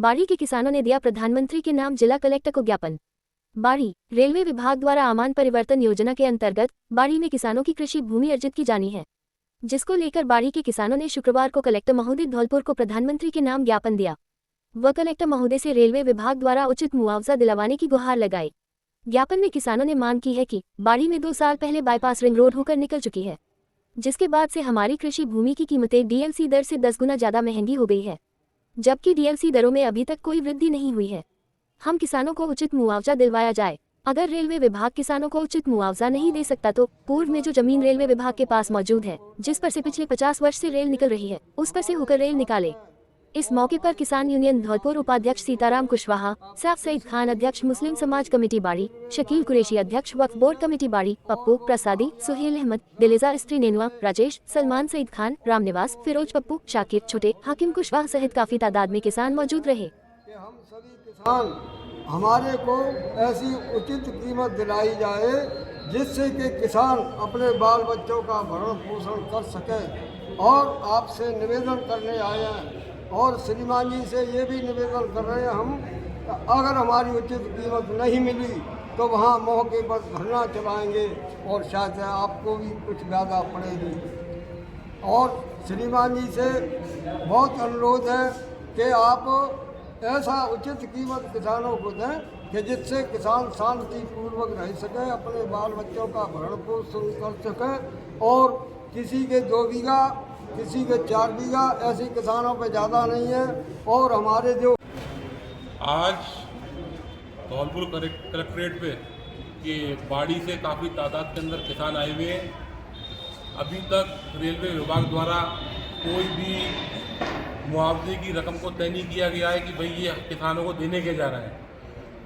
बाड़ी के किसानों ने दिया प्रधानमंत्री के नाम जिला कलेक्टर को ज्ञापन। बाड़ी रेलवे विभाग द्वारा आमान परिवर्तन योजना के अंतर्गत बाड़ी में किसानों की कृषि भूमि अर्जित की जानी है, जिसको लेकर बाड़ी के किसानों ने शुक्रवार को कलेक्टर महोदय धौलपुर को प्रधानमंत्री के नाम ज्ञापन दिया। वह कलेक्टर महोदय से रेलवे विभाग द्वारा उचित मुआवजा दिलवाने की गुहार लगाई। ज्ञापन में किसानों ने मांग की है कि बाड़ी में 2 साल पहले बाईपास रिंग रोड होकर निकल चुकी है, जिसके बाद से हमारी कृषि भूमि की कीमतें डीएलसी दर से 10 गुना ज्यादा महंगी हो गई है, जबकि डीएलसी दरों में अभी तक कोई वृद्धि नहीं हुई है। हम किसानों को उचित मुआवजा दिलवाया जाए। अगर रेलवे विभाग किसानों को उचित मुआवजा नहीं दे सकता तो पूर्व में जो जमीन रेलवे विभाग के पास मौजूद है, जिस पर से पिछले 50 वर्ष से रेल निकल रही है, उस पर से होकर रेल निकाले। इस मौके पर किसान यूनियन धौलपुर उपाध्यक्ष सीताराम कुशवाहा, सैफ सईद खान अध्यक्ष मुस्लिम समाज कमेटी बाड़ी, शकील कुरैशी अध्यक्ष वक्फ बोर्ड कमेटी बाड़ी, पप्पू प्रसादी, सुहेल अहमद, दिलेजा स्त्री नेनुआ, राजेश, सलमान सईद खान, रामनिवास, फिरोज पप्पू, शाकिर छोटे, हाकिम कुशवाहा सहित काफी तादाद में किसान मौजूद रहे। हम सभी किसान हमारे को ऐसी उचित कीमत दिलाई जाए जिससे कि किसान अपने बाल बच्चों का भरण पोषण कर सके। और आपसे निवेदन करने आए हैं और श्रीमान जी से ये भी निवेदन कर रहे हैं हम, अगर हमारी उचित कीमत नहीं मिली तो वहाँ मौके पर धरना चलाएंगे और शायद आपको भी कुछ ज़्यादा पड़ेगी। और श्रीमान जी से बहुत अनुरोध है कि आप ऐसा उचित कीमत किसानों को दें कि जिससे किसान शांतिपूर्वक रह सके, अपने बाल बच्चों का भरण पोषण कर सके। और किसी के 2 बीघा, किसी के 4 बीघा, ऐसी किसानों पे ज़्यादा नहीं है। और हमारे जो आज धौलपुर कलेक्ट्रेट पे ये बाड़ी से काफ़ी तादाद के अंदर किसान आए हुए हैं। अभी तक रेलवे विभाग द्वारा कोई भी मुआवजे की रकम को तय नहीं किया गया है कि भाई ये किसानों को देने के जा रहा है।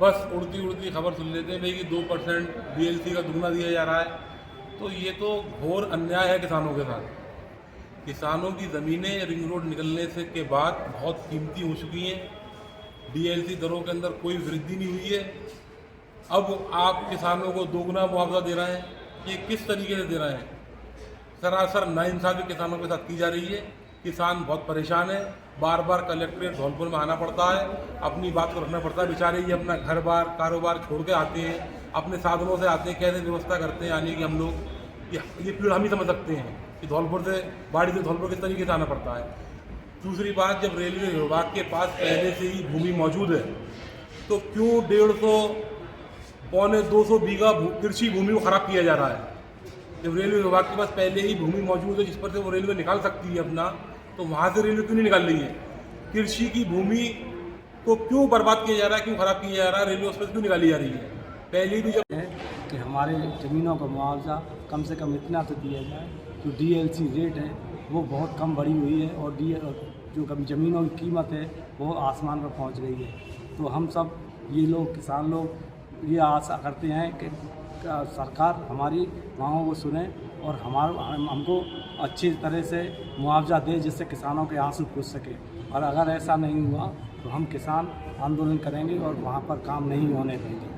बस उड़ती खबर सुन लेते हैं भाई कि 2% डीएलसी का दुगना दिया जा रहा है। तो ये तो घोर अन्याय है किसानों के साथ। किसानों की ज़मीनें रिंग रोड निकलने से के बाद बहुत कीमती हो चुकी हैं। डीएलसी दरों के अंदर कोई वृद्धि नहीं हुई है। अब आप किसानों को दोगुना मुआवजा दे रहे हैं, ये किस तरीके से दे रहे हैं? सरासर नाइंसाफ़ी किसानों के साथ की जा रही है। किसान बहुत परेशान है, बार बार कलेक्ट्रेट धौलपुर में आना पड़ता है, अपनी बात को रखना पड़ता है। बेचारे ये अपना घर बार कारोबार छोड़ के आते हैं, अपने साधनों से आते हैं, कैसे व्यवस्था करते हैं आने की। हम लोग ये पीड़ हम ही समझ सकते हैं कि धौलपुर से बाड़ी से धौलपुर किस तरीके से आना पड़ता है। दूसरी बात, जब रेलवे विभाग के पास पहले से ही भूमि मौजूद है तो क्यों 150 पौने 200 बीघा कृषि भूमि को खराब किया जा रहा है? जब रेलवे विभाग के पास पहले ही भूमि मौजूद है जिस पर से वो रेलवे निकाल सकती है अपना, तो वहाँ से रेलवे क्यों नहीं निकाल रही है? कृषि की भूमि को क्यों बर्बाद किया जा रहा है, क्यों खराब किया जा रहा है? रेलवे उस पर क्यों निकाली जा रही है? पहले भी जब है कि हमारे ज़मीनों का मुआवजा कम से कम इतना तो दिया जाए। जो डीएलसी रेट है वो बहुत कम बढ़ी हुई है और जो कभी ज़मीनों की कीमत है वो आसमान पर पहुंच गई है। तो हम सब ये लोग किसान लोग ये आशा करते हैं कि सरकार हमारी मांगों को सुने और हमको अच्छी तरह से मुआवजा दे जिससे किसानों के आंसू पूछ सके। और अगर ऐसा नहीं हुआ तो हम किसान आंदोलन करेंगे और वहाँ पर काम नहीं होने देंगे।